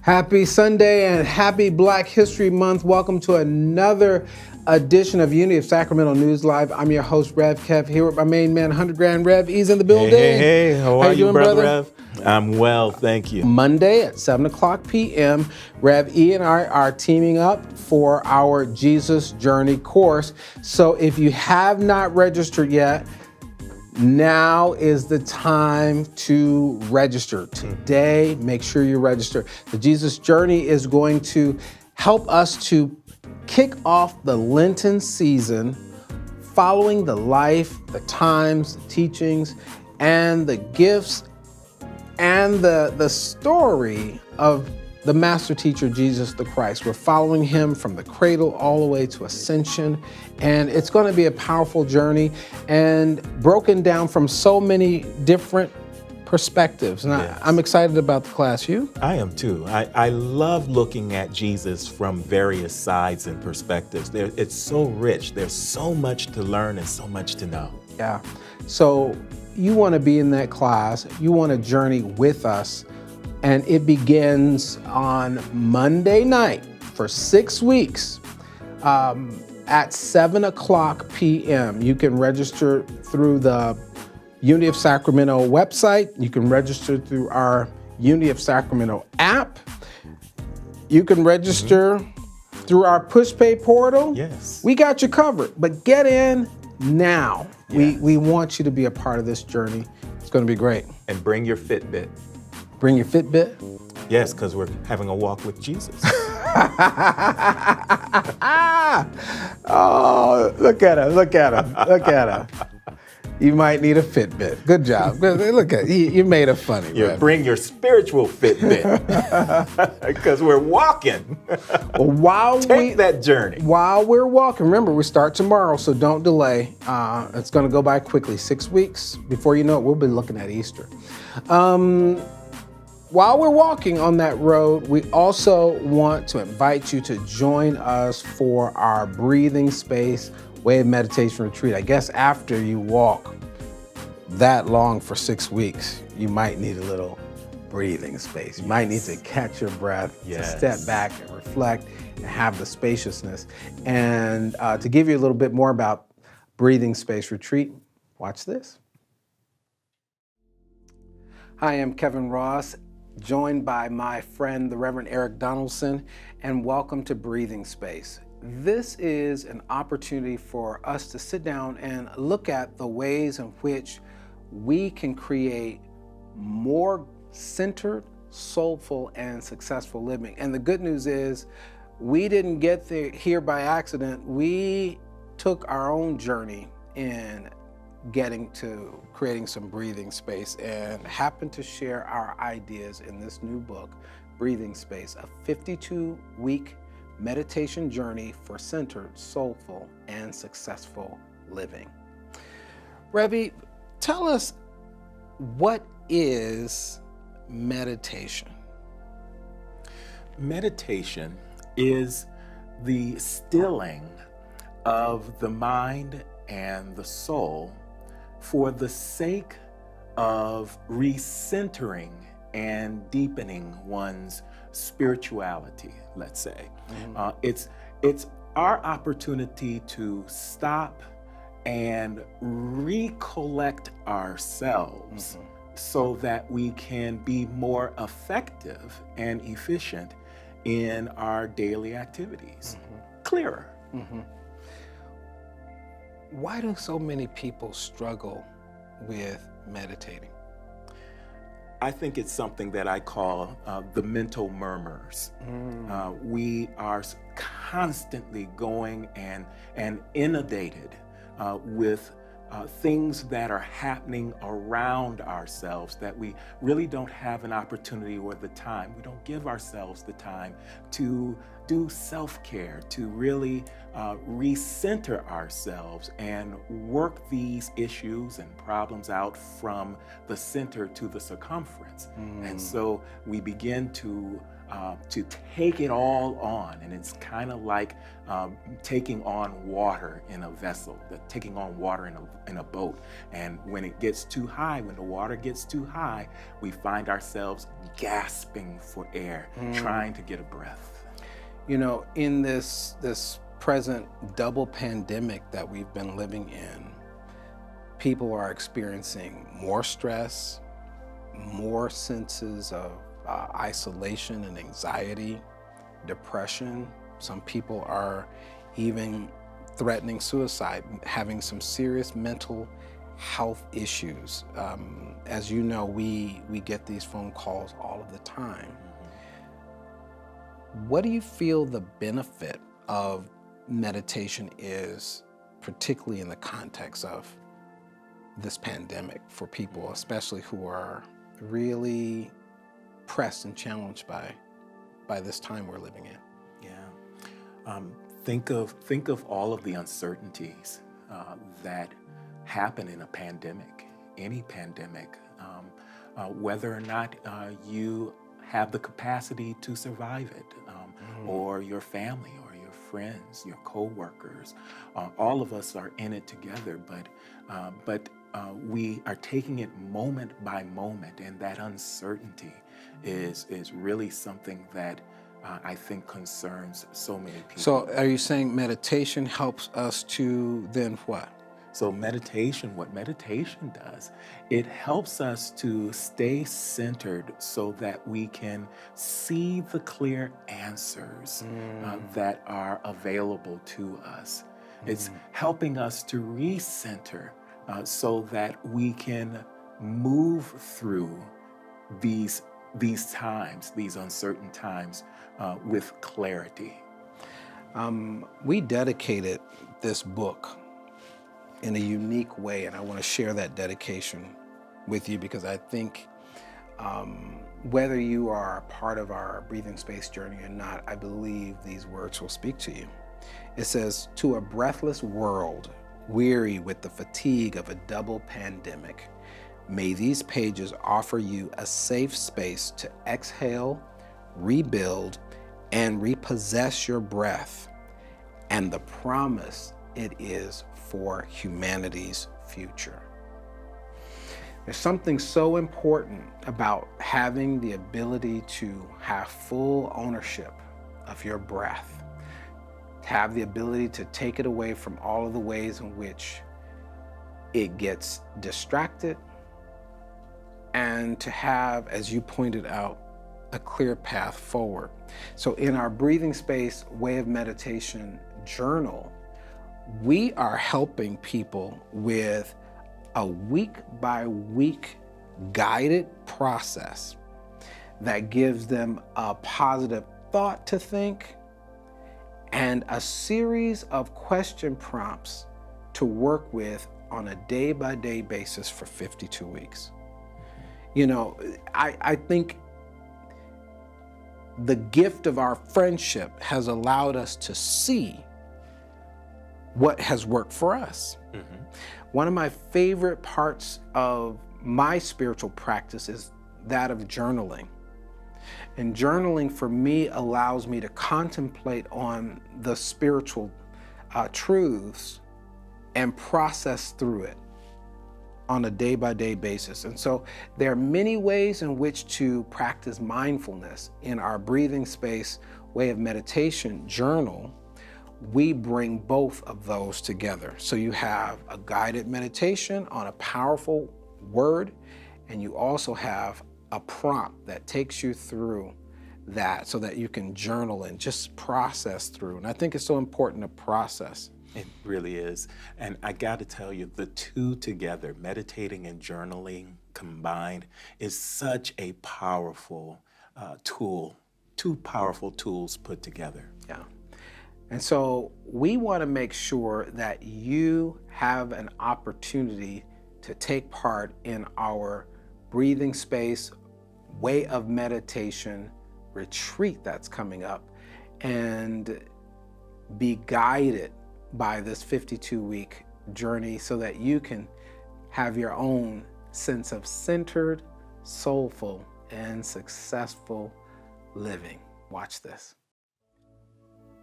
Happy Sunday and happy Black History Month. Welcome to another edition of Unity of Sacramento News Live. I'm your host, Rev Kev, here with my main man, 100 Grand Rev. He's in the building. Hey, how are you, doing, brother Rev? I'm well, thank you. Monday at 7 o'clock p.m., Rev E and I are teaming up for our Jesus Journey course. So if you have not registered yet, now is the time to register. Today, make sure you register. The Jesus Journey is going to help us to kick off the Lenten season following the life, the times, the teachings, and the gifts and the story of the master teacher, Jesus the Christ. We're following him from the cradle all the way to ascension. And it's going to be a powerful journey and broken down from so many different perspectives. And yes. I'm excited about the class. You? I am too. I love looking at Jesus from various sides and perspectives. It's so rich. There's so much to learn and so much to know. Yeah. So you want to be in that class. You want to journey with us. And it begins on Monday night for 6 weeks at 7 o'clock p.m. You can register through the Unity of Sacramento website. You can register through our Unity of Sacramento app. You can register through our PushPay portal. Yes. We got you covered, but get in now. Yes. We want you to be a part of this journey. It's going to be great. And bring your Fitbit. Bring your Fitbit? Yes, because we're having a walk with Jesus. Oh, look at him, look at him, look at him. You might need a Fitbit. Good job. Look at you made it funny. You bring your spiritual Fitbit because we're walking. Well, Take that journey. While we're walking, remember, we start tomorrow, so don't delay. It's going to go by quickly. 6 weeks. Before you know it, we'll be looking at Easter. While we're walking on that road, we also want to invite you to join us for our breathing space wave meditation retreat. I guess after you walk that long for 6 weeks, you might need a little breathing space. You might need to catch your breath, to step back and reflect and have the spaciousness. And to give you a little bit more about breathing space retreat, watch this. Hi, I'm Kevin Ross, joined by my friend, the Reverend Eric Donaldson, and welcome to Breathing Space. This is an opportunity for us to sit down and look at the ways in which we can create more centered, soulful, and successful living. And the good news is we didn't get here by accident. We took our own journey in getting to creating some breathing space and happen to share our ideas in this new book, Breathing Space, a 52-week meditation journey for centered, soulful, and successful living. Revi, tell us, what is meditation? Meditation is the stilling of the mind and the soul for the sake of recentering and deepening one's spirituality, let's say. It's our opportunity to stop and recollect ourselves so that we can be more effective and efficient in our daily activities. Clearer. Why do so many people struggle with meditating? I think it's something that I call the mental murmurs. We are constantly going and inundated with things that are happening around ourselves that we really don't have an opportunity or the time. We don't give ourselves the time to do self-care, to really recenter ourselves and work these issues and problems out from the center to the circumference. And so we begin to to take it all on. And it's kind of like taking on water in a vessel, taking on water in a boat. And when it gets too high, when the water gets too high, we find ourselves gasping for air, trying to get a breath. You know, in this present double pandemic that we've been living in, people are experiencing more stress, more senses of isolation and anxiety, depression. Some people are even threatening suicide, having some serious mental health issues. As you know, we get these phone calls all of the time. What do you feel the benefit of meditation is, particularly in the context of this pandemic, for people, especially who are really pressed and challenged by this time we're living in? Yeah. Think of all of the uncertainties that happen in a pandemic, any pandemic, whether or not you have the capacity to survive it, or your family, or your friends, your co-workers. All of us are in it together, but we are taking it moment by moment, and that uncertainty is really something that I think concerns so many people. So are you saying meditation helps us to then what? So what meditation does, it helps us to stay centered so that we can see the clear answers that are available to us. It's helping us to recenter so that we can move through these times, these uncertain times, with clarity. We dedicated this book in a unique way, and I want to share that dedication with you because I think whether you are a part of our breathing space journey or not, I believe these words will speak to you. It says, "To a breathless world, weary with the fatigue of a double pandemic, may these pages offer you a safe space to exhale, rebuild, and repossess your breath, and the promise it is for humanity's future." There's something so important about having the ability to have full ownership of your breath, to have the ability to take it away from all of the ways in which it gets distracted, and to have, as you pointed out, a clear path forward. So in our breathing space way of meditation journal, we are helping people with a week by week guided process that gives them a positive thought to think and a series of question prompts to work with on a day-by-day basis for 52 weeks. You know, I think the gift of our friendship has allowed us to see what has worked for us. One of my favorite parts of my spiritual practice is that of journaling. And journaling for me allows me to contemplate on the spiritual truths and process through it on a day-by-day basis. And so there are many ways in which to practice mindfulness. In our breathing space way of meditation journal, we bring both of those together. So you have a guided meditation on a powerful word, and you also have a prompt that takes you through that so that you can journal and just process through. And I think it's so important to process. It really is. And I got to tell you, the two together, meditating and journaling combined, is such a powerful tool. Two powerful tools put together. Yeah. And so we want to make sure that you have an opportunity to take part in our breathing space way of meditation retreat that's coming up, and be guided by this 52-week journey so that you can have your own sense of centered, soulful, and successful living. Watch this.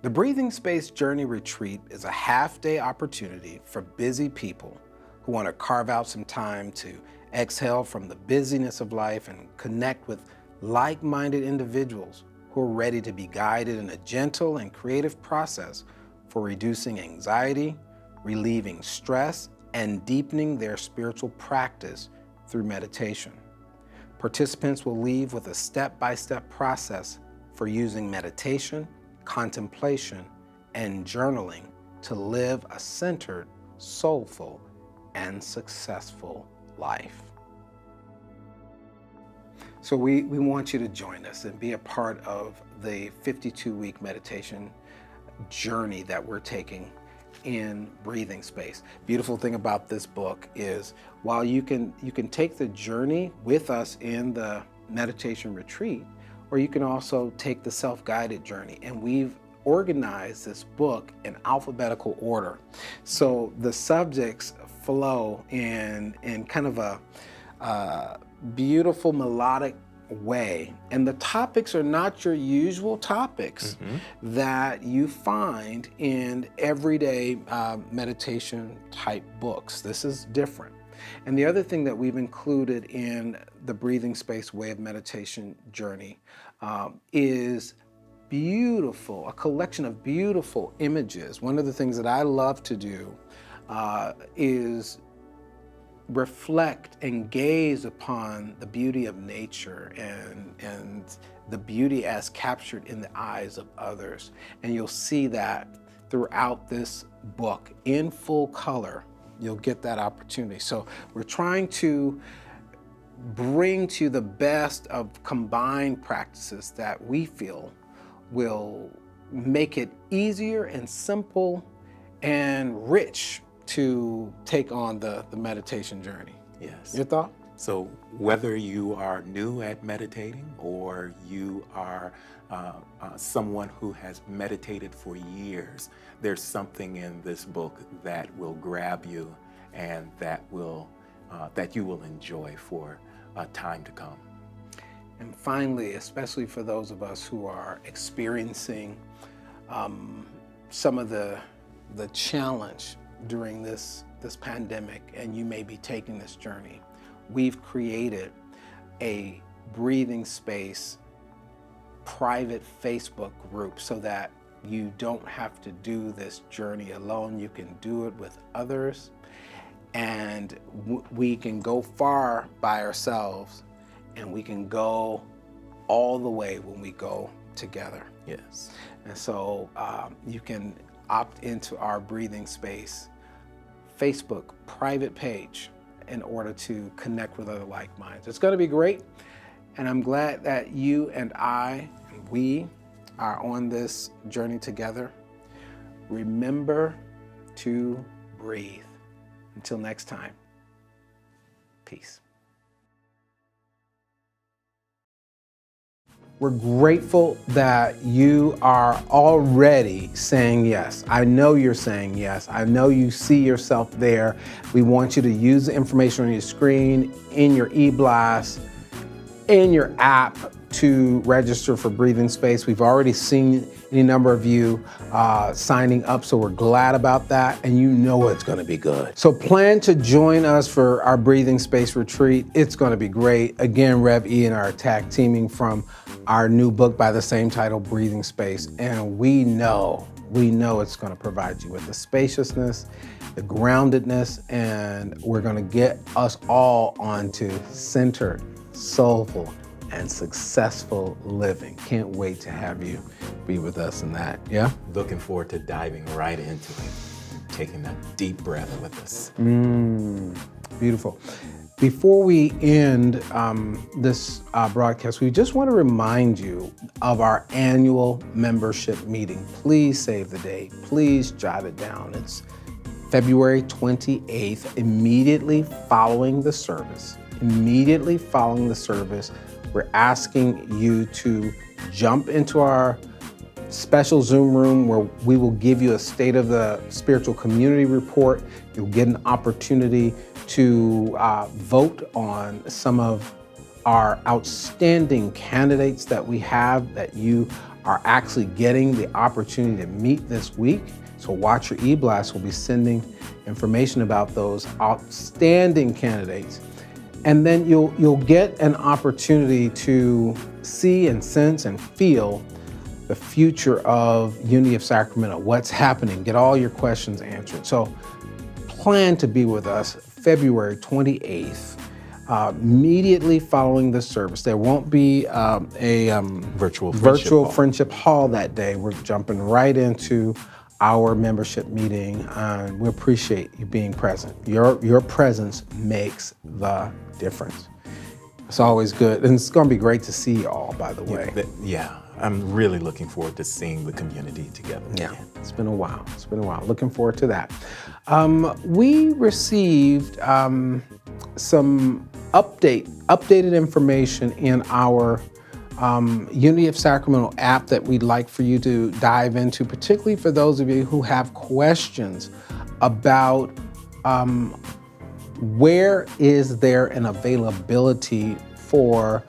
The Breathing Space Journey Retreat is a half-day opportunity for busy people who want to carve out some time to exhale from the busyness of life and connect with like-minded individuals who are ready to be guided in a gentle and creative process for reducing anxiety, relieving stress, and deepening their spiritual practice through meditation. Participants will leave with a step-by-step process for using meditation, contemplation, and journaling to live a centered, soulful, and successful life. So we want you to join us and be a part of the 52-week meditation journey that we're taking in Breathing Space. Beautiful thing about this book is while you can take the journey with us in the meditation retreat, or you can also take the self-guided journey. And we've organized this book in alphabetical order. So the subjects flow in kind of a beautiful melodic way. And the topics are not your usual topics that you find in everyday meditation type books. This is different. And the other thing that we've included in the Breathing Space Way of Meditation journey is beautiful, a collection of beautiful images. One of the things that I love to do is reflect and gaze upon the beauty of nature and the beauty as captured in the eyes of others. And you'll see that throughout this book in full color. You'll get that opportunity. So we're trying to bring to the best of combined practices that we feel will make it easier and simple and rich to take on the meditation journey. Yes. Your thought? So whether you are new at meditating or you are someone who has meditated for years, there's something in this book that will grab you and that you will enjoy for time to come. And finally, especially for those of us who are experiencing some of the challenge during this pandemic, and you may be taking this journey, we've created a Breathing Space private Facebook group so that you don't have to do this journey alone. You can do it with others, and we can go far by ourselves, and we can go all the way when we go together. Yes. And so you can opt into our Breathing Space Facebook private page in order to connect with other like minds. It's going to be great, and I'm glad that you and we are on this journey together. Remember to breathe. Until next time, peace. We're grateful that you are already saying yes. I know you're saying yes. I know you see yourself there. We want you to use the information on your screen, in your e-blast, in your app to register for Breathing Space. We've already seen any number of you signing up, so we're glad about that, and you know it's gonna be good. So plan to join us for our Breathing Space retreat. It's gonna be great. Again, Rev E and I are tag teaming from our new book by the same title, Breathing Space, and we know it's gonna provide you with the spaciousness, the groundedness, and we're gonna get us all onto centered, soulful, and successful living. Can't wait to have you be with us in that, yeah? Looking forward to diving right into it, taking that deep breath with us. Beautiful. Before we end this broadcast, we just want to remind you of our annual membership meeting. Please save the date. Please jot it down. It's February 28th, immediately following the service. Immediately following the service, we're asking you to jump into our special Zoom room where we will give you a State of the Spiritual Community report. You'll get an opportunity to vote on some of are outstanding candidates that we have that you are actually getting the opportunity to meet this week. So watch your e-blast. We'll be sending information about those outstanding candidates. And then you'll get an opportunity to see and sense and feel the future of Unity of Sacramento, what's happening, get all your questions answered. So plan to be with us February 28th, immediately following the service. There won't be a virtual friendship hall that day. We're jumping right into our membership meeting, and we appreciate you being present. Your presence makes the difference. It's always good, and it's going to be great to see you all, by the way. Yeah, I'm really looking forward to seeing the community together. Yeah, it's been a while. Looking forward to that. We received some updated information in our Unity of Sacramento app that we'd like for you to dive into, particularly for those of you who have questions about where is there an availability for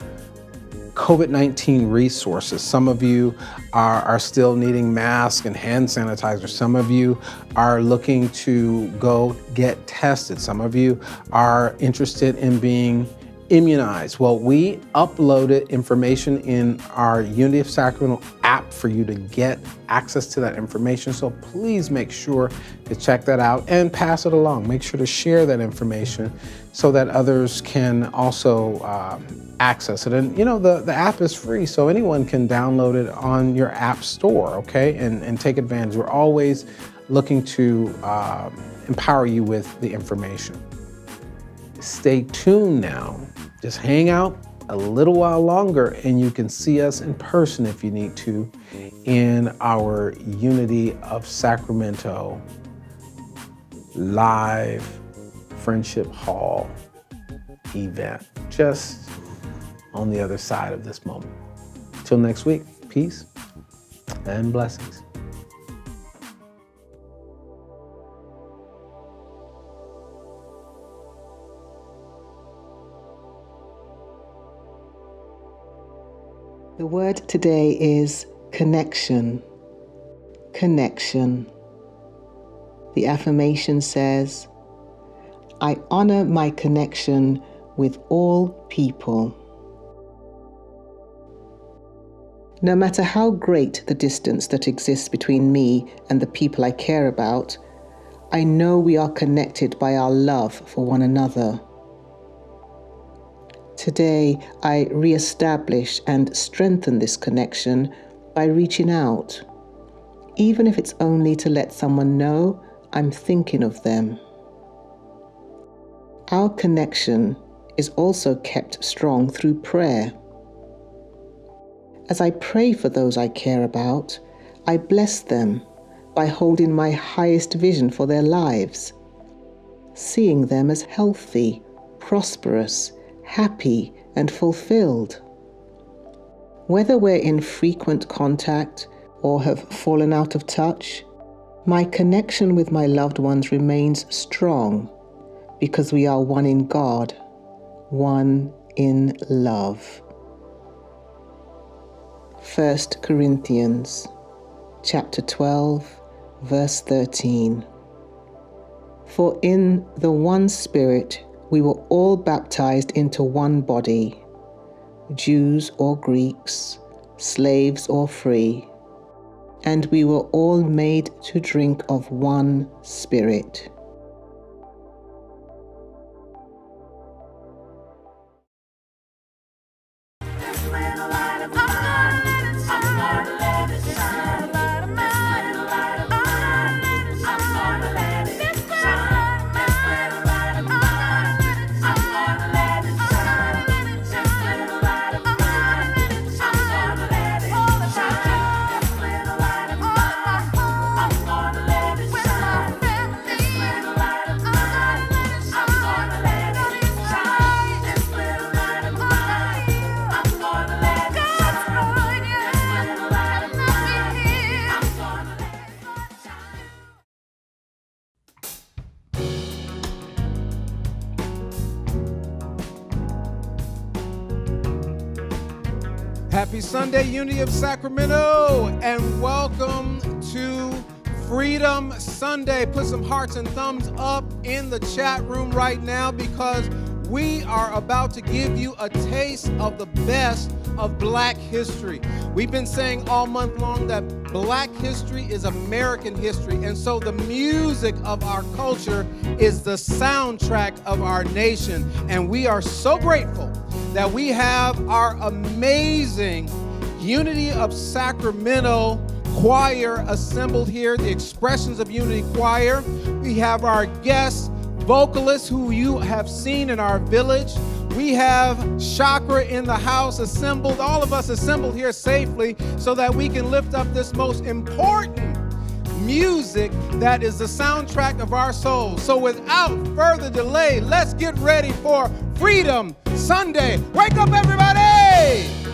COVID-19 resources. Some of you are still needing masks and hand sanitizer. Some of you are looking to go get tested. Some of you are interested in being immunized. Well, we uploaded information in our Unity of Sacramento app for you to get access to that information. So please make sure to check that out and pass it along. Make sure to share that information so that others can also access it. And the app is free, so anyone can download it on your app store, okay, and take advantage. We're always looking to empower you with the information. Stay tuned now. Just hang out a little while longer and you can see us in person if you need to in our Unity of Sacramento Live Friendship Hall event, just on the other side of this moment. Till next week, peace and blessings. The word today is connection. Connection. The affirmation says, I honor my connection with all people. No matter how great the distance that exists between me and the people I care about, I know we are connected by our love for one another. Today, I re-establish and strengthen this connection by reaching out, even if it's only to let someone know I'm thinking of them. Our connection is also kept strong through prayer. As I pray for those I care about, I bless them by holding my highest vision for their lives, seeing them as healthy, prosperous, happy, and fulfilled. Whether we're in frequent contact or have fallen out of touch, my connection with my loved ones remains strong because we are one in God, one in love. 1 Corinthians chapter 12, verse 13. For in the one Spirit we were all baptized into one body, Jews or Greeks, slaves or free, and we were all made to drink of one Spirit. Happy Sunday, Unity of Sacramento, and welcome to Freedom Sunday. Put some hearts and thumbs up in the chat room right now because we are about to give you a taste of the best of Black history. We've been saying all month long that Black history is American history, and so the music of our culture is the soundtrack of our nation. And we are so grateful that we have our amazing Unity of Sacramento choir assembled here, the Expressions of Unity Choir. We have our guest vocalists who you have seen in our village. We have Chakra in the house assembled, all of us assembled here safely so that we can lift up this most important music that is the soundtrack of our souls. So without further delay, let's get ready for Freedom Sunday. Wake up, everybody!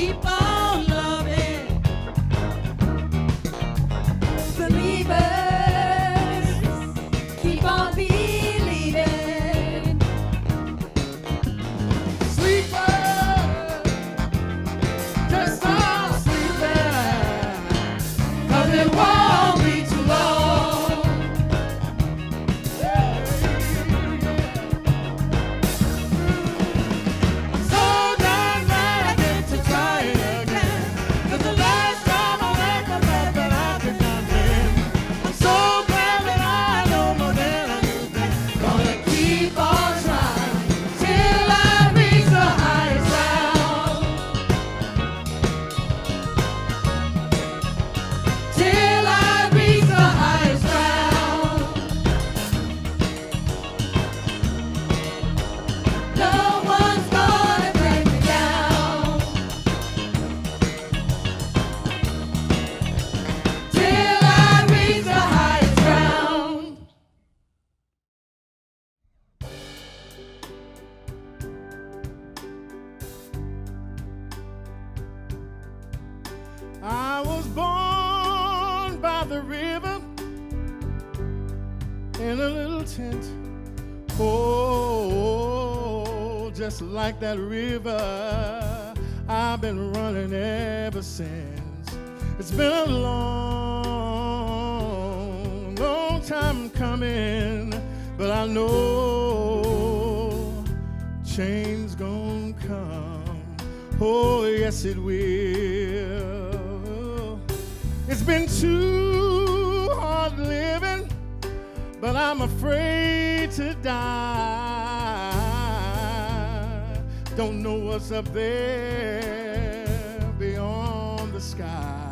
Keep on loving. it won't be too long. I'm so damn glad I get to try it again. 'Cause the last time I let my love that I could not win. I'm so glad that I know more than I knew then. Gonna keep on trying till I reach the highest ground. Till I reach the highest ground. No one's gonna break me down. Till I reach the highest ground. I was born by the river in a little tent. Oh, just like that river, I've been running ever since. It's been a long, long time coming, but I know change gon' come. Oh, yes, it will. It's been too hard living, but I'm afraid to die. Don't know what's up there beyond the sky.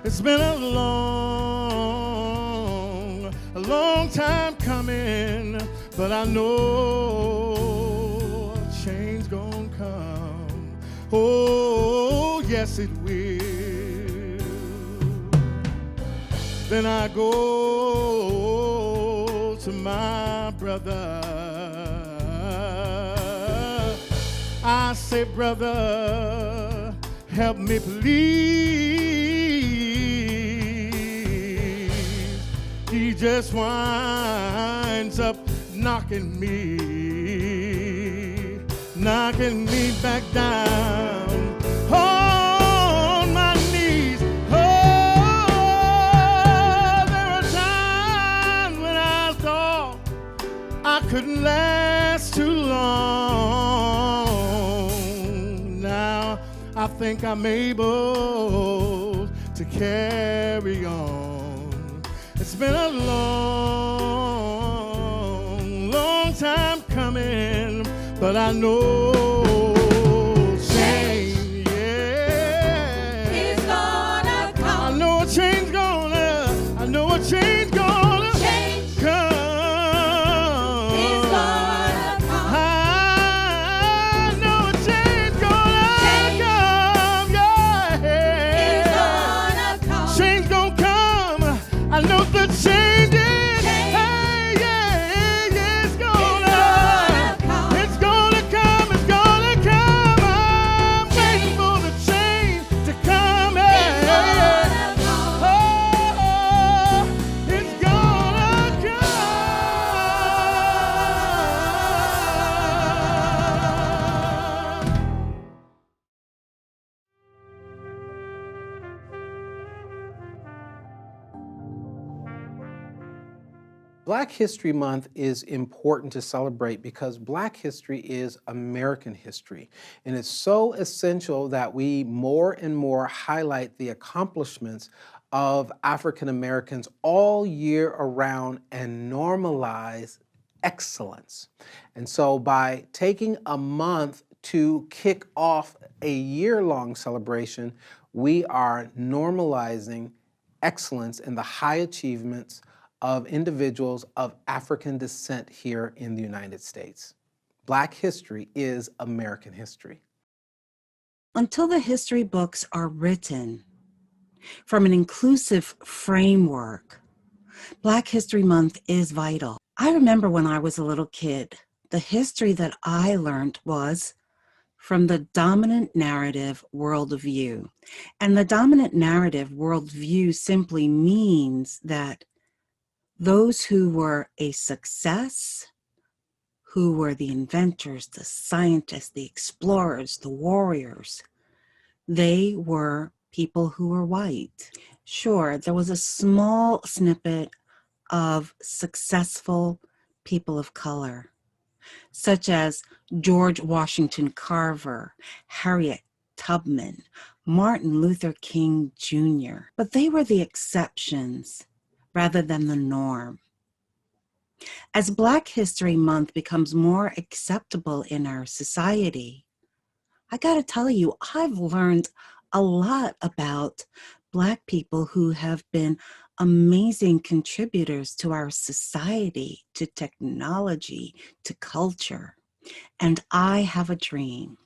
It's been a long time coming, but I know change gon' come. Oh, yes, it will. Then I go to my brother. I say, brother, help me please. He just winds up knocking me back down on my knees. Oh, there are times when I thought I couldn't last too long. Now I think I'm able to carry on. It's been a long time coming, but I know change, yeah. It's gonna come. I know a change gonna Change come. is gonna come. I know a change gonna come, yeah. It's gonna come. Change gonna come. I know the change is. Change. Hey, yeah, it's gonna come. It's gonna come. It's gonna come. I'm waiting for the change to come. It's gonna come. Oh, it's gonna come. Black History Month is important to celebrate because Black history is American history. And it's so essential that we more and more highlight the accomplishments of African Americans all year around and normalize excellence. And so by taking a month to kick off a year-long celebration, we are normalizing excellence and the high achievements of individuals of African descent here in the United States. Black history is American history. Until the history books are written from an inclusive framework, Black History Month is vital. I remember when I was a little kid, the history that I learned was from the dominant narrative worldview. And the dominant narrative worldview simply means that those who were a success, who were the inventors, the scientists, the explorers, the warriors, they were people who were white. Sure, there was a small snippet of successful people of color, such as George Washington Carver, Harriet Tubman, Martin Luther King Jr., but they were the exceptions rather than the norm. As Black History Month becomes more acceptable in our society, I gotta tell you, I've learned a lot about Black people who have been amazing contributors to our society, to technology, to culture. And I have a dream.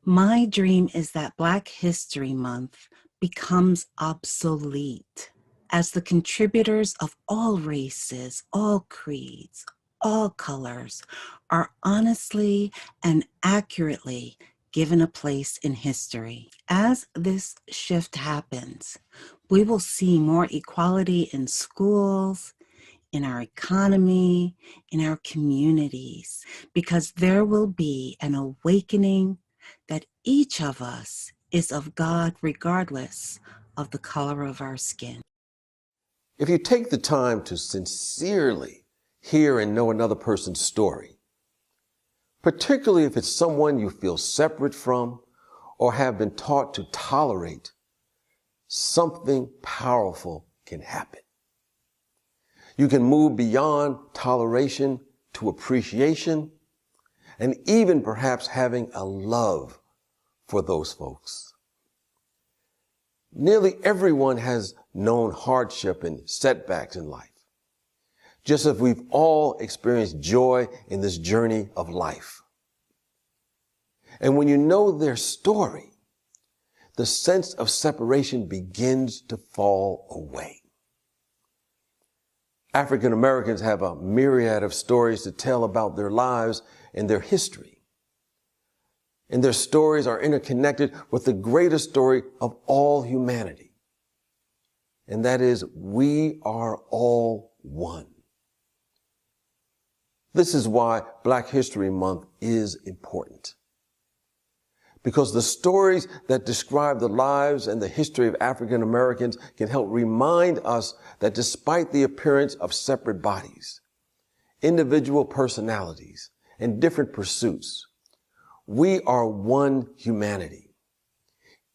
My dream is that Black History Month becomes obsolete as the contributors of all races, all creeds, all colors are honestly and accurately given a place in history. As this shift happens, we will see more equality in schools, in our economy, in our communities, because there will be an awakening that each of us is of God regardless of the color of our skin. If you take the time to sincerely hear and know another person's story, particularly if it's someone you feel separate from or have been taught to tolerate, something powerful can happen. You can move beyond toleration to appreciation and even perhaps having a love for those folks. Nearly everyone has known hardship and setbacks in life, just as we've all experienced joy in this journey of life. And when you know their story, the sense of separation begins to fall away. African Americans have a myriad of stories to tell about their lives and their history. And their stories are interconnected with the greatest story of all humanity. And that is, we are all one. This is why Black History Month is important. Because the stories that describe the lives and the history of African Americans can help remind us that despite the appearance of separate bodies, individual personalities, and different pursuits, we are one humanity,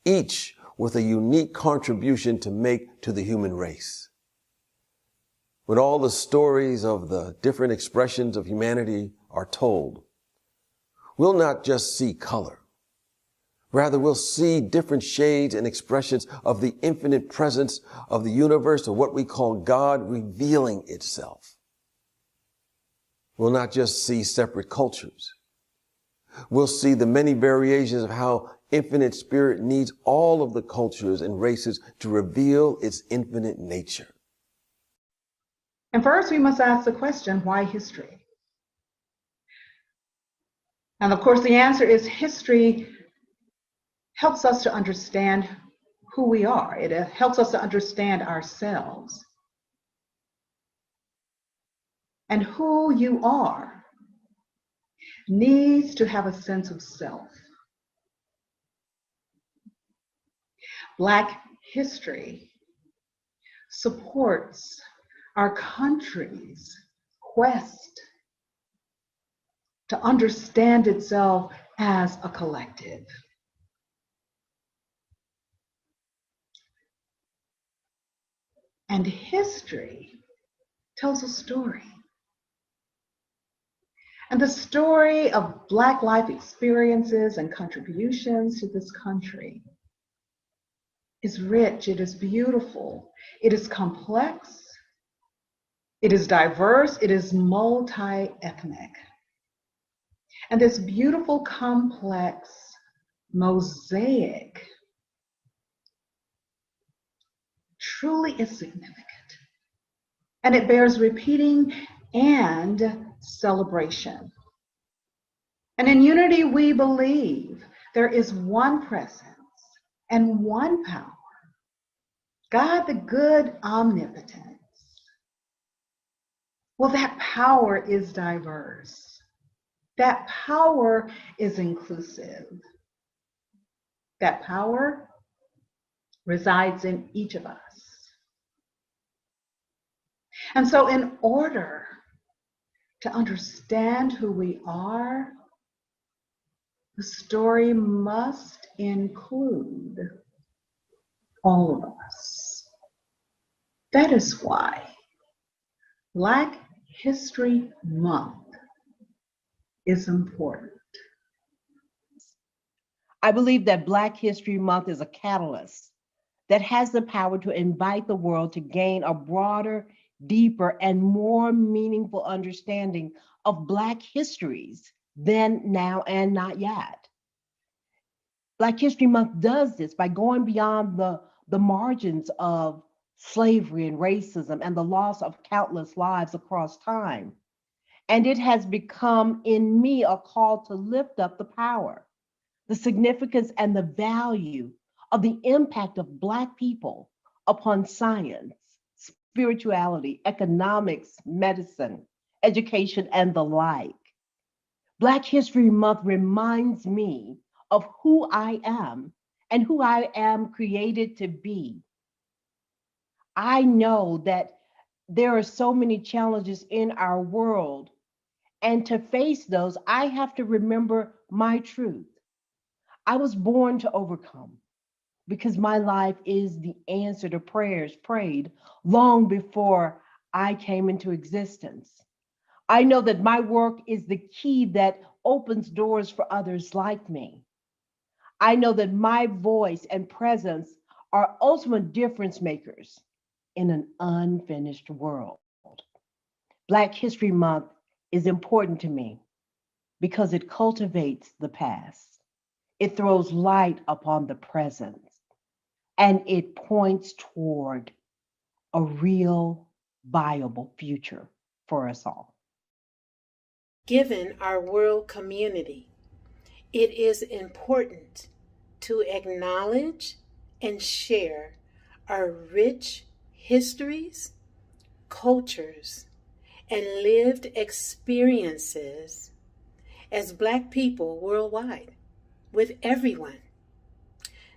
each with a unique contribution to make to the human race. When all the stories of the different expressions of humanity are told, we'll not just see color. Rather, we'll see different shades and expressions of the infinite presence of the universe, or what we call God revealing itself. We'll not just see separate cultures. We'll see the many variations of how infinite spirit needs all of the cultures and races to reveal its infinite nature. And first, we must ask the question, why history? And of course, the answer is history helps us to understand who we are. It helps us to understand ourselves. And who you are needs to have a sense of self. Black history supports our country's quest to understand itself as a collective. And history tells a story. And the story of Black life experiences and contributions to this country is rich, it is beautiful, it is complex, it is diverse, it is multi-ethnic. And this beautiful, complex mosaic truly is significant. And it bears repeating and celebration. And in unity, we believe there is one presence and one power, God the good omnipotence. Well, that power is diverse. That power is inclusive. That power resides in each of us. And so, in order to understand who we are, the story must include all of us. That is why Black History Month is important. I believe that Black History Month is a catalyst that has the power to invite the world to gain a broader, deeper, and more meaningful understanding of Black histories then, now, and not yet. Black History Month does this by going beyond the margins of slavery and racism and the loss of countless lives across time. And it has become in me a call to lift up the power, the significance, and the value of the impact of Black people upon science, spirituality, economics, medicine, education, and the like. Black History Month reminds me of who I am and who I am created to be. I know that there are so many challenges in our world, and to face those, I have to remember my truth. I was born to overcome because my life is the answer to prayers prayed long before I came into existence. I know that my work is the key that opens doors for others like me. I know that my voice and presence are ultimate difference makers in an unfinished world. Black History Month is important to me because it cultivates the past. It throws light upon the present, and it points toward a real, viable future for us all. Given our world community, it is important to acknowledge and share our rich histories, cultures, and lived experiences as Black people worldwide with everyone.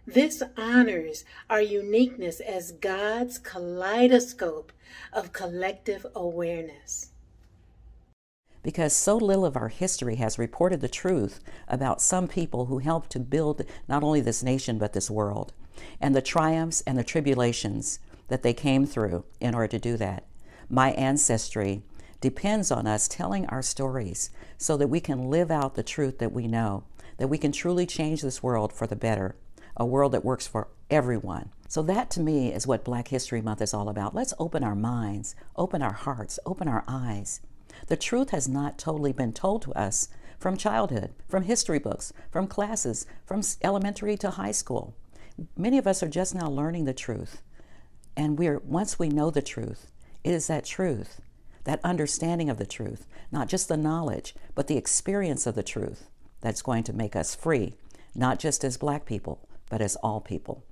This honors our uniqueness as God's kaleidoscope of collective awareness. Because so little of our history has reported the truth about some people who helped to build not only this nation but this world, and the triumphs and the tribulations that they came through in order to do that. My ancestry depends on us telling our stories so that we can live out the truth that we know, that we can truly change this world for the better, a world that works for everyone. So that to me is what Black History Month is all about. Let's open our minds, open our hearts, open our eyes. The truth has not totally been told to us from childhood, from history books, from classes, from elementary to high school. Many of us are just now learning the truth. And once we know the truth, it is that truth, that understanding of the truth, not just the knowledge, but the experience of the truth that's going to make us free, not just as Black people, but as all people.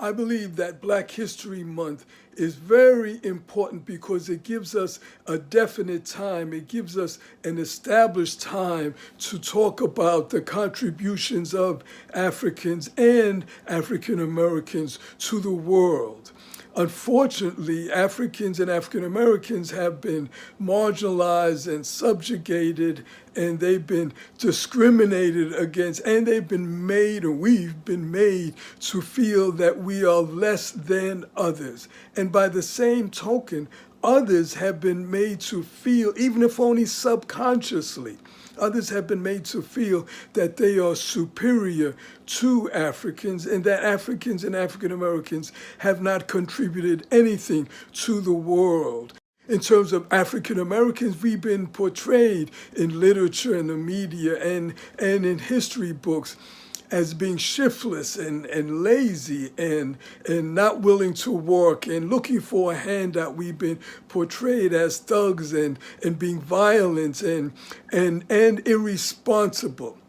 I believe that Black History Month is very important because it gives us a definite time. It gives us an established time to talk about the contributions of Africans and African Americans to the world. Unfortunately, Africans and African Americans have been marginalized and subjugated, and they've been discriminated against, and they've been made, or we've been made, to feel that we are less than others. And by the same token, others have been made to feel, even if only subconsciously, others have been made to feel that they are superior to Africans and that Africans and African Americans have not contributed anything to the world. In terms of African Americans, we've been portrayed in literature and the media and in history books as being shiftless and lazy and not willing to work and looking for a handout. We've been portrayed as thugs and being violent and irresponsible.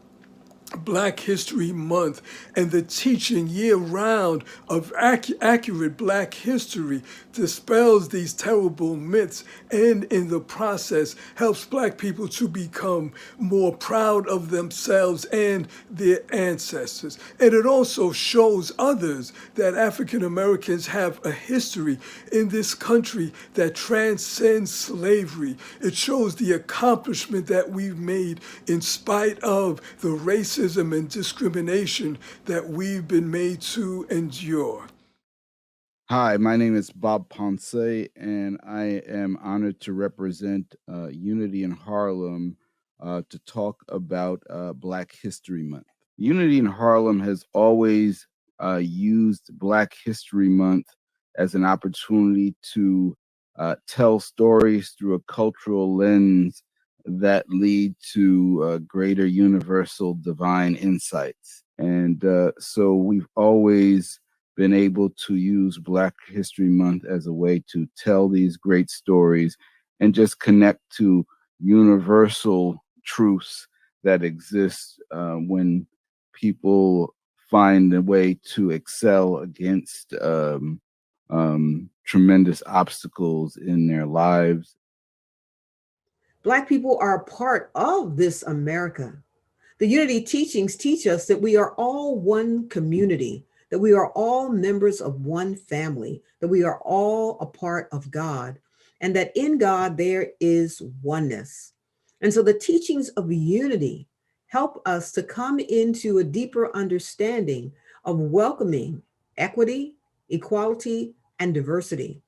Black History Month and the teaching year round of accurate Black history dispels these terrible myths and in the process helps Black people to become more proud of themselves and their ancestors. And it also shows others that African Americans have a history in this country that transcends slavery. It shows the accomplishment that we've made in spite of the racism and discrimination that we've been made to endure. Hi, my name is Bob Ponce, and I am honored to represent Unity in Harlem to talk about Black History Month. Unity in Harlem has always used Black History Month as an opportunity to tell stories through a cultural lens that lead to greater universal divine insights. And so we've always been able to use Black History Month as a way to tell these great stories and just connect to universal truths that exist when people find a way to excel against tremendous obstacles in their lives. Black people are a part of this America. The Unity teachings teach us that we are all one community, that we are all members of one family, that we are all a part of God, and that in God there is oneness. And so the teachings of unity help us to come into a deeper understanding of welcoming equity, equality, and diversity,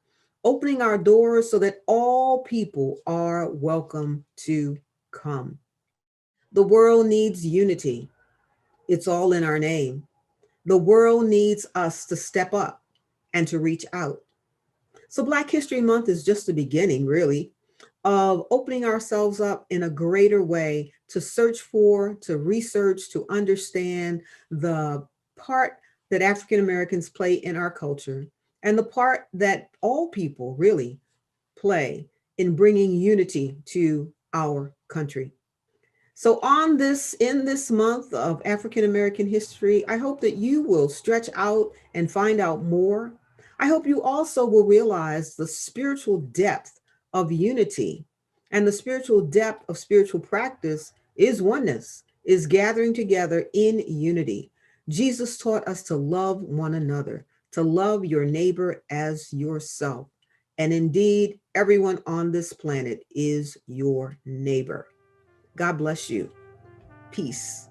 opening our doors so that all people are welcome to come. The world needs unity. It's all in our name. The world needs us to step up and to reach out. So Black History Month is just the beginning, really, of opening ourselves up in a greater way to search for, to research, to understand the part that African Americans play in our culture and the part that all people really play in bringing unity to our country. So in this month of African American history, I hope that you will stretch out and find out more. I hope you also will realize the spiritual depth of unity, and the spiritual depth of spiritual practice is oneness, is gathering together in unity. Jesus taught us to love one another, to love your neighbor as yourself. And indeed, everyone on this planet is your neighbor. God bless you. Peace.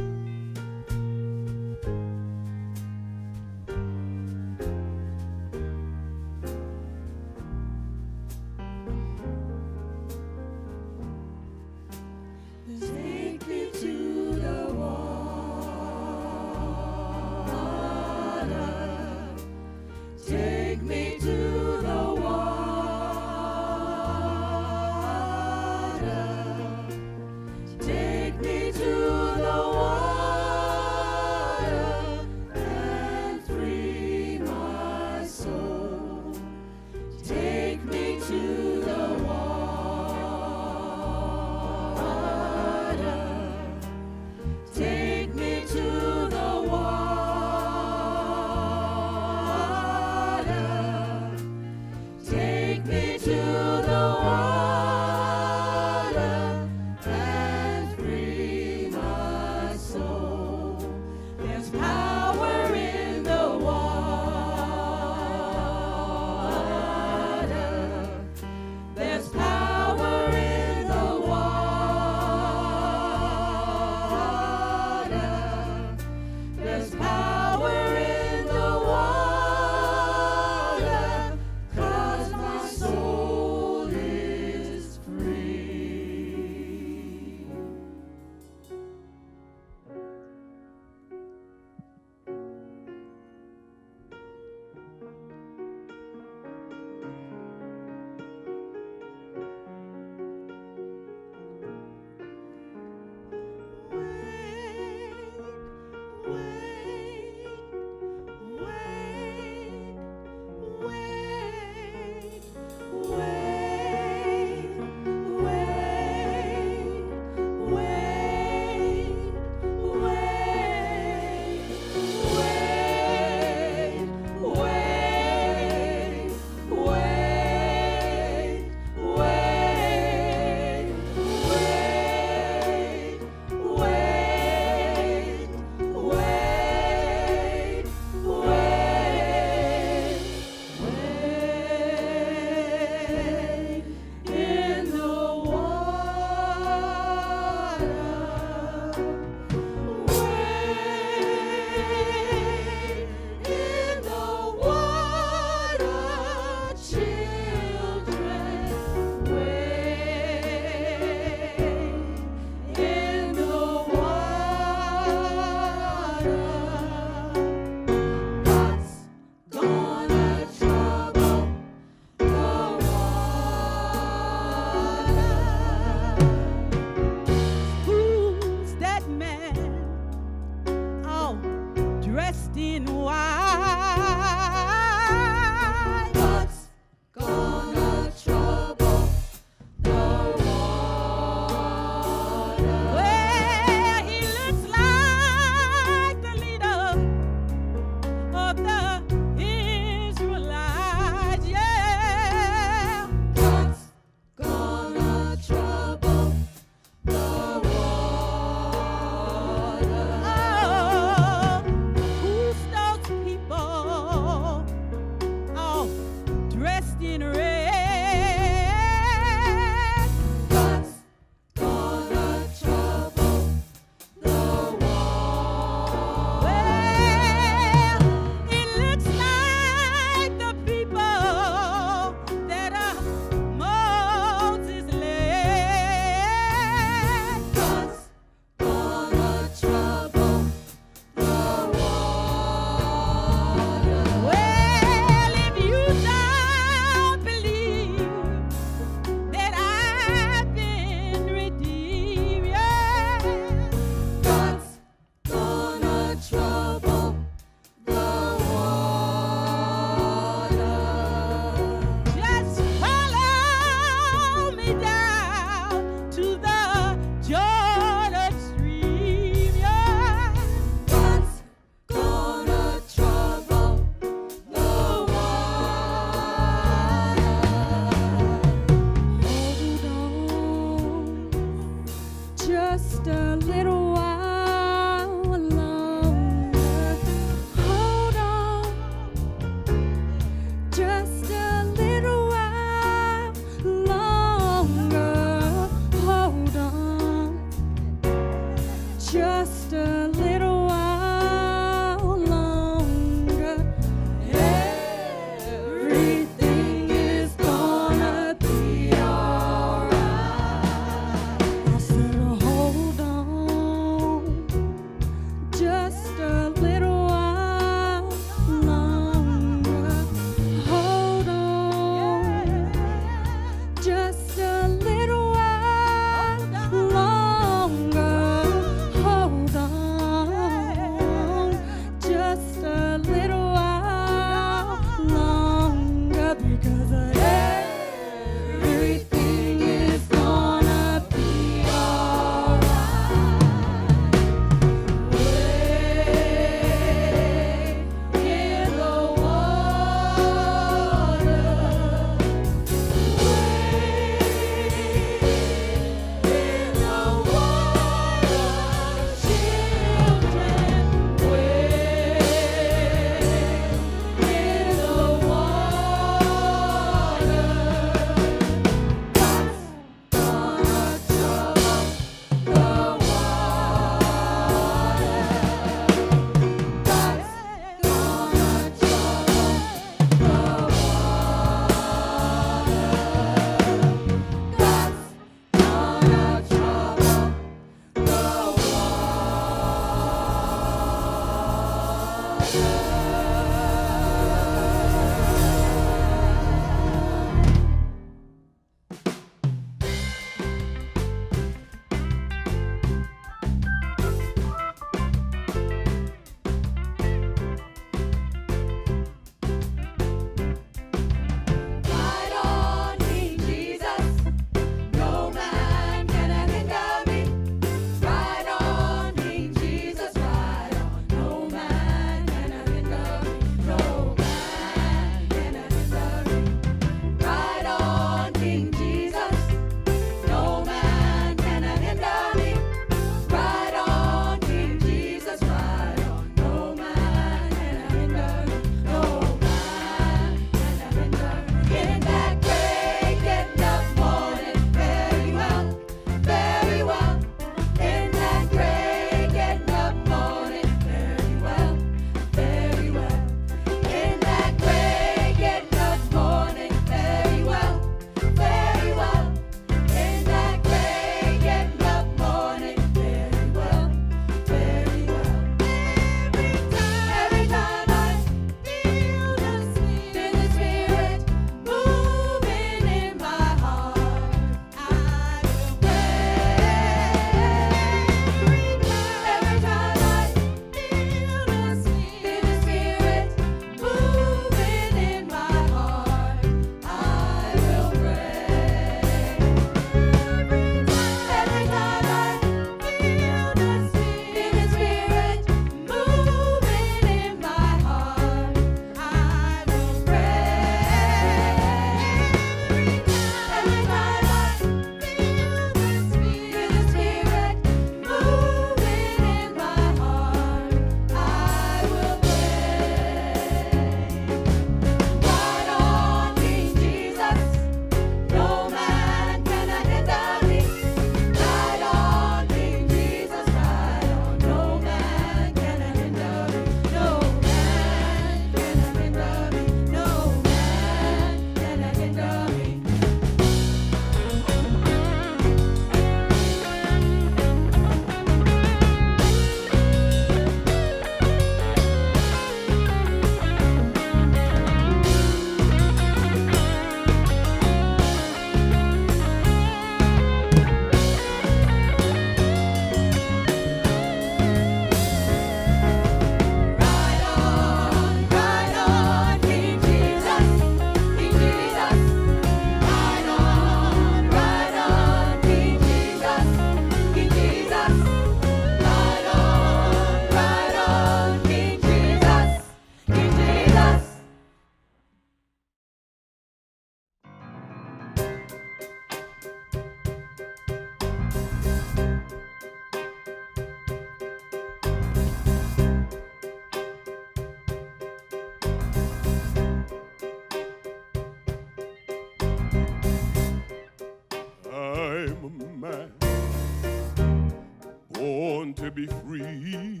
be free.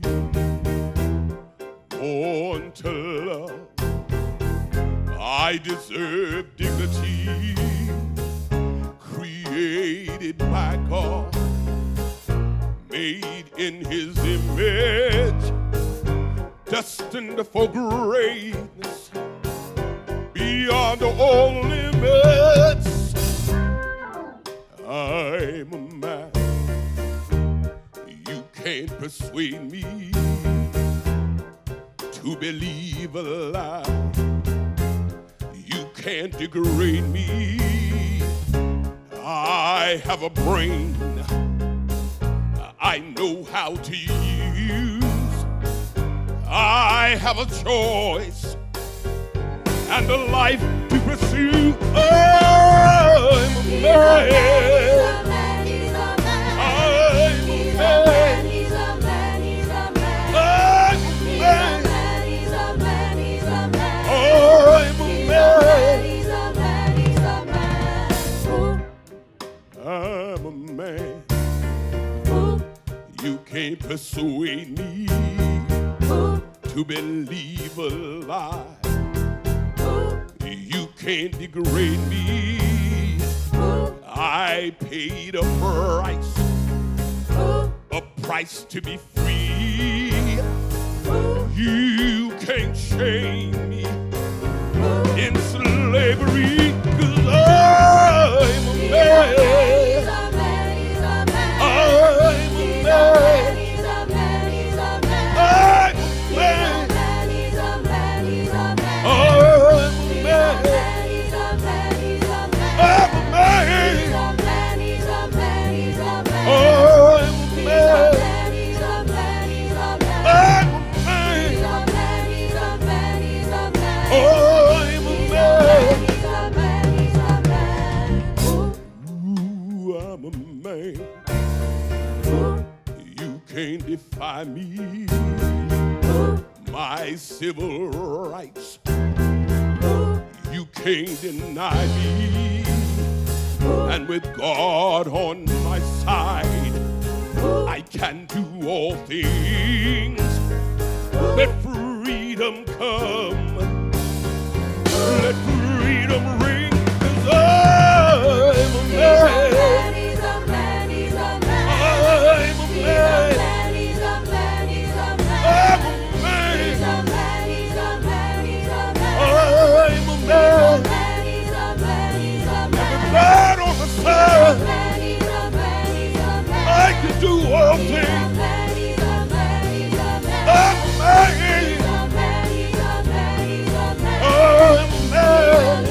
Born to love, I deserve dignity. Created by God, made in His image, destined for greatness beyond all limits. I'm a man, you can't persuade me to believe a lie. You can't degrade me. I have a brain I know how to use. I have a choice and a life to pursue. I'm a man. I'm a man. You can't persuade me to believe a lie. You can't degrade me. I paid a price to be free. You can't chain me in slavery, 'cause I'm a man. You can't defy me, my civil rights. You can't deny me. And with God on my side, I can do all things. Let freedom come. Let freedom ring, 'cause I'm a man. God on the side, I can do all things. I'm a man. I'm a man.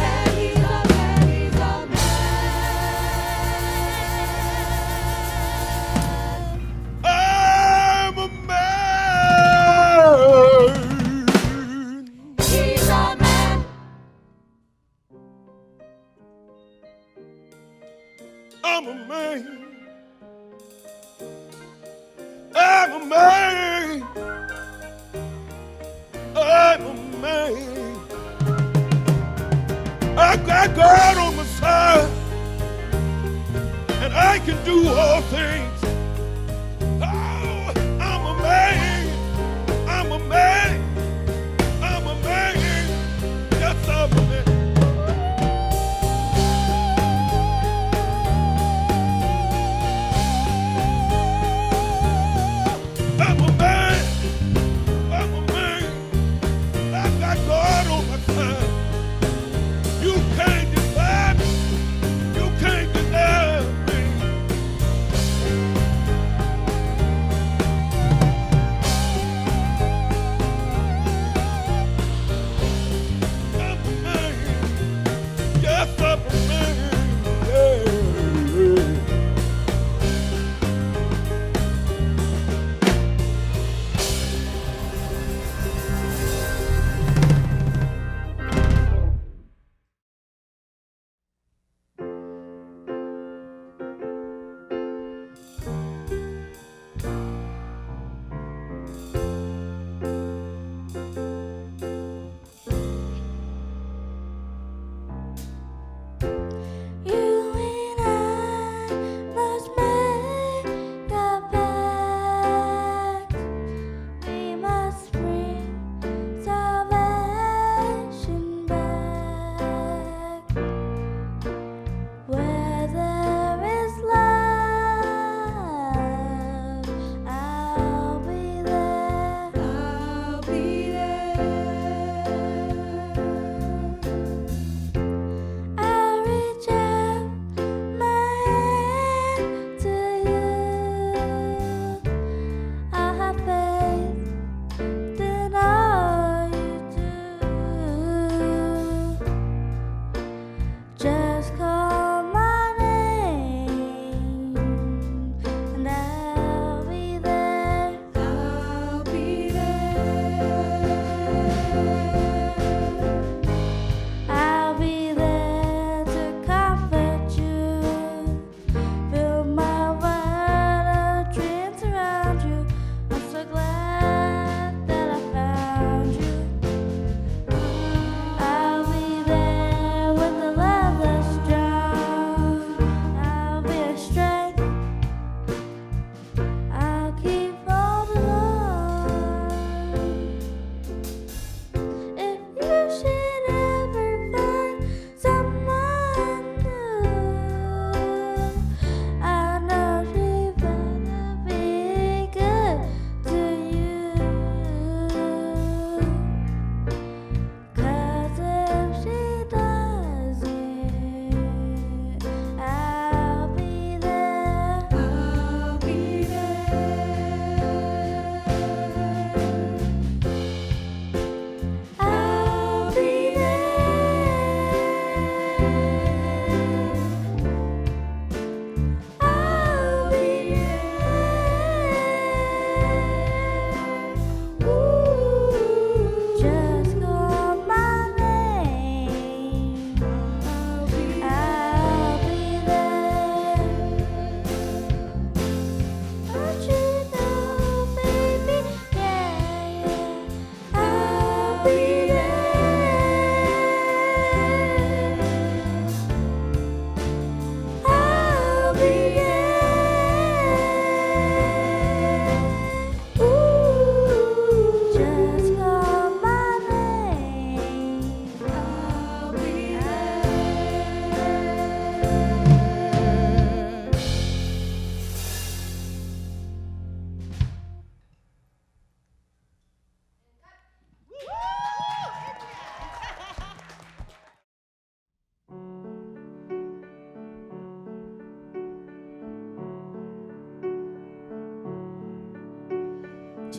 I'm a man. He's a man. I'm a man. I'm a man. I'm a man. I got God on my side, and I can do all things. Oh, I'm a man. I'm a man. I'm a man. Yes, I'm a man. I'm a man. I'm a man. I got God on my side. You can't defy me. You can't deny me.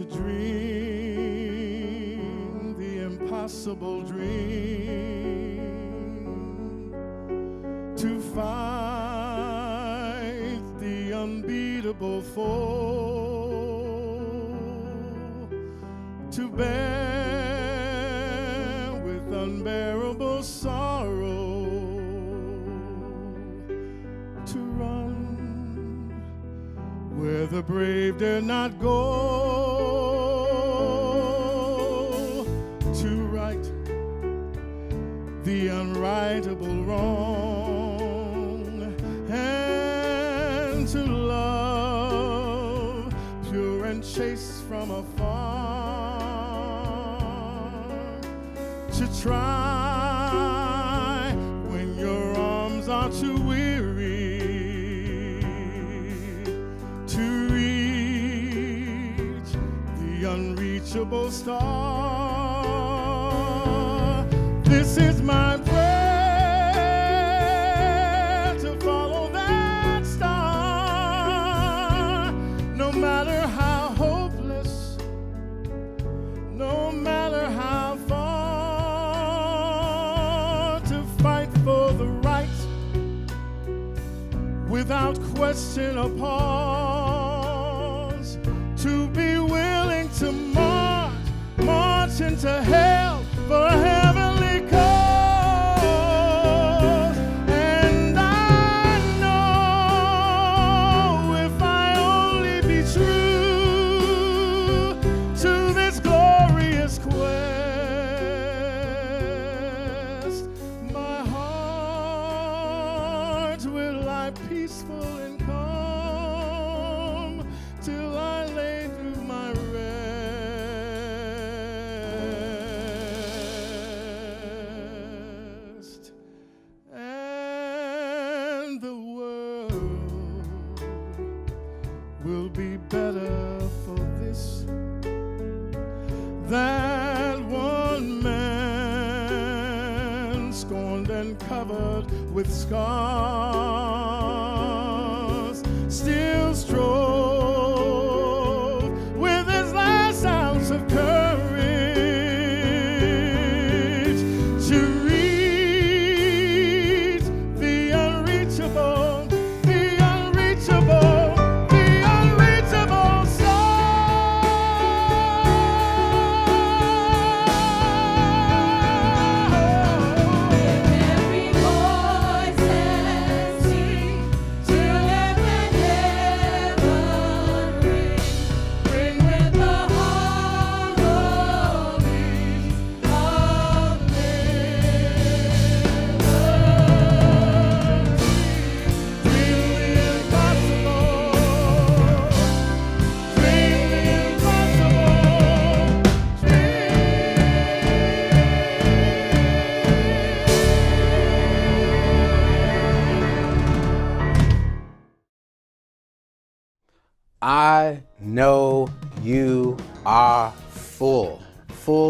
to dream the impossible dream, to fight the unbeatable foe, to bear with unbearable sorrow, to run where the brave dare not go, to right the unrightable wrong, and to love pure and chaste from afar, to try when your arms are too weary, to reach the unreachable star. This is my prayer, to follow that star, no matter how hopeless, no matter how far, to fight for the right without question or pause, to be willing to march into hell for a heavenly cause. And I know if I only be true to this glorious quest, my heart will lie peaceful and calm till I lay through my rest, and the world will be better for this, that one man scorned and covered with scars still strove with his last ounce of courage to reach the unreachable, the unreachable, the unreachable Every voice that sings till heaven ring, ring with the harmonies of liberty. dream the impossible, dream the I know you are full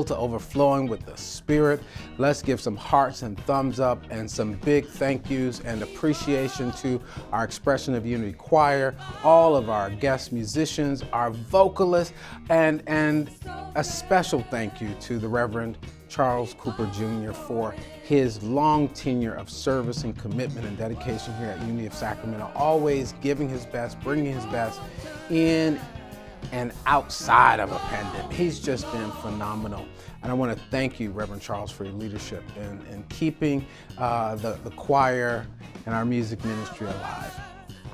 to overflowing with the Spirit. Let's give some hearts and thumbs up and some big thank yous and appreciation to our Expression of Unity Choir, all of our guest musicians, our vocalists, and a special thank you to the Reverend Charles Cooper Jr. for his long tenure of service and commitment and dedication here at Unity of Sacramento, always giving his best, bringing his best in and outside of a pandemic. He's just been phenomenal. And I want to thank you, Reverend Charles, for your leadership in keeping the choir and our music ministry alive.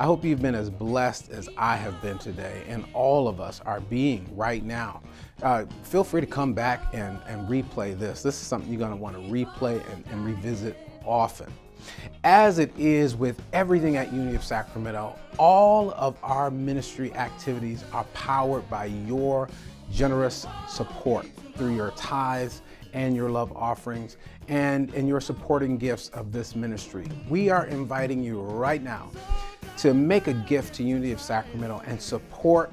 I hope you've been as blessed as I have been today, and all of us are being right now. Feel free to come back and replay this. This is something you're going to want to replay and revisit often. As it is with everything at Unity of Sacramento, all of our ministry activities are powered by your generous support through your tithes and your love offerings and your supporting gifts of this ministry. We are inviting you right now to make a gift to Unity of Sacramento and support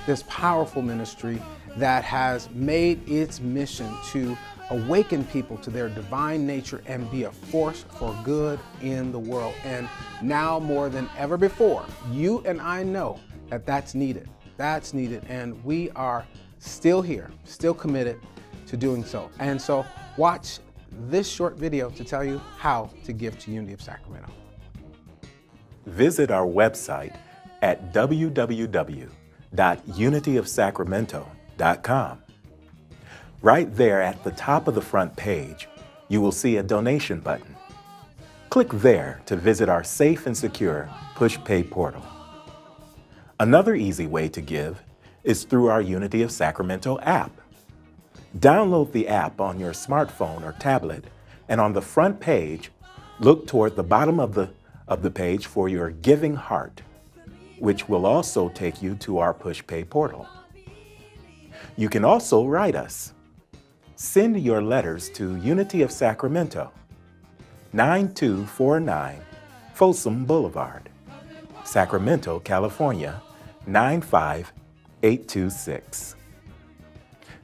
this powerful ministry that has made its mission to awaken people to their divine nature and be a force for good in the world. And now more than ever before, you and I know that that's needed. And we are still here, still committed to doing so. And so watch this short video to tell you how to give to Unity of Sacramento. Visit our website at www.unityofsacramento.com. Right there at the top of the front page, you will see a donation button. Click there to visit our safe and secure push pay portal. Another easy way to give is through our Unity of Sacramento app. Download the app on your smartphone or tablet, and on the front page, look toward the bottom of the page for your giving heart, which will also take you to our push pay portal. You can also write us. Send your letters to Unity of Sacramento, 9249 Folsom Boulevard, Sacramento, California, 95826.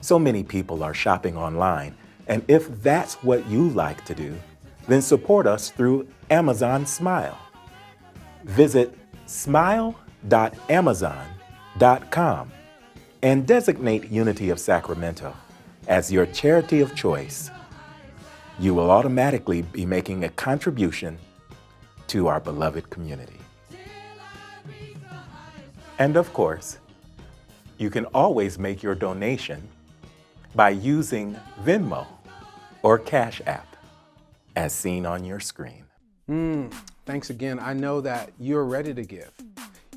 So many people are shopping online, and if that's what you like to do, then support us through Amazon Smile. Visit smile.amazon.com and designate Unity of Sacramento as your charity of choice. You will automatically be making a contribution to our beloved community. And of course, you can always make your donation by using Venmo or Cash App, as seen on your screen. Thanks again. I know that you're ready to give.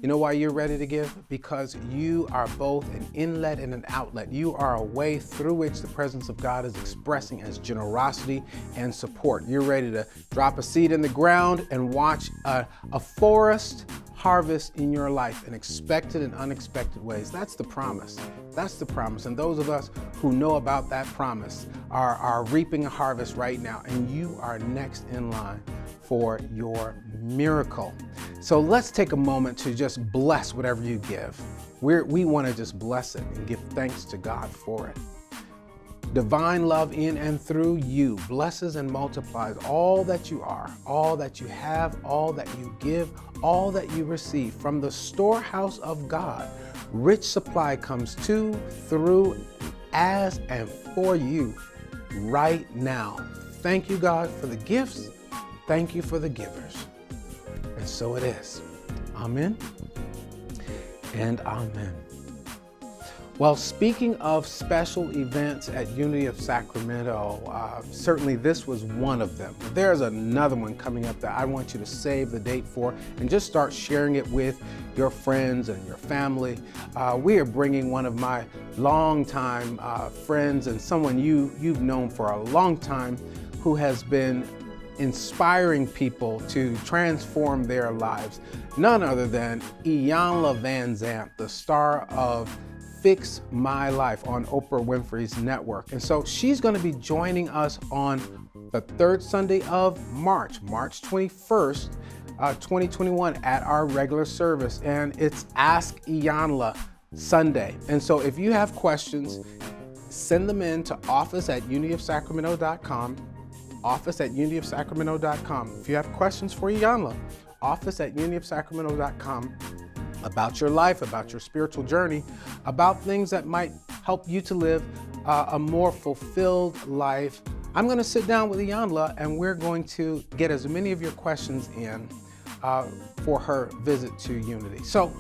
You know why you're ready to give? Because you are both an inlet and an outlet. You are a way through which the presence of God is expressing as generosity and support. You're ready to drop a seed in the ground and watch a forest harvest in your life in expected and unexpected ways. That's the promise. That's the promise. And those of us who know about that promise are reaping a harvest right now, and you are next in line for your miracle. So let's take a moment to just bless whatever you give. We want to just bless it and give thanks to God for it. Divine love in and through you blesses and multiplies all that you are, all that you have, all that you give, all that you receive. From the storehouse of God, rich supply comes to, through, as, and for you right now. Thank you, God, for the gifts. Thank you for the givers. And so it is. Amen and amen. Well, speaking of special events at Unity of Sacramento, certainly this was one of them. There's another one coming up that I want you to save the date for and just start sharing it with your friends and your family. We are bringing one of my longtime friends and someone you've known for a long time who has been inspiring people to transform their lives. None other than Iyanla Vanzant, the star of Fix My Life on Oprah Winfrey's network. And so she's going to be joining us on the third Sunday of March 21st, 2021 at our regular service. And it's Ask Iyanla Sunday. And so if you have questions, send them in to office@unityofsacramento.com, office@unityofsacramento.com. If you have questions for Iyanla, office@unityofsacramento.com, about your life, about your spiritual journey, about things that might help you to live a more fulfilled life. I'm going to sit down with Iyanla and we're going to get as many of your questions in for her visit to Unity. So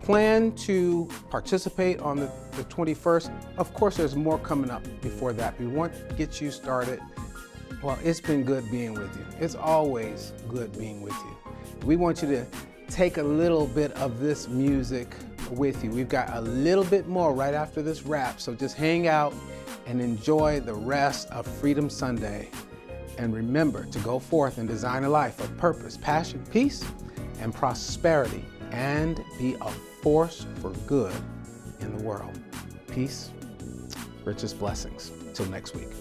plan to participate on the 21st. Of course, there's more coming up before that. We want to get you started. Well, it's been good being with you. It's always good being with you. We want you to take a little bit of this music with you. We've got a little bit more right after this wrap, so just hang out and enjoy the rest of Freedom Sunday. And remember to go forth and design a life of purpose, passion, peace, and prosperity, and be a force for good in the world. Peace, richest blessings. Till next week.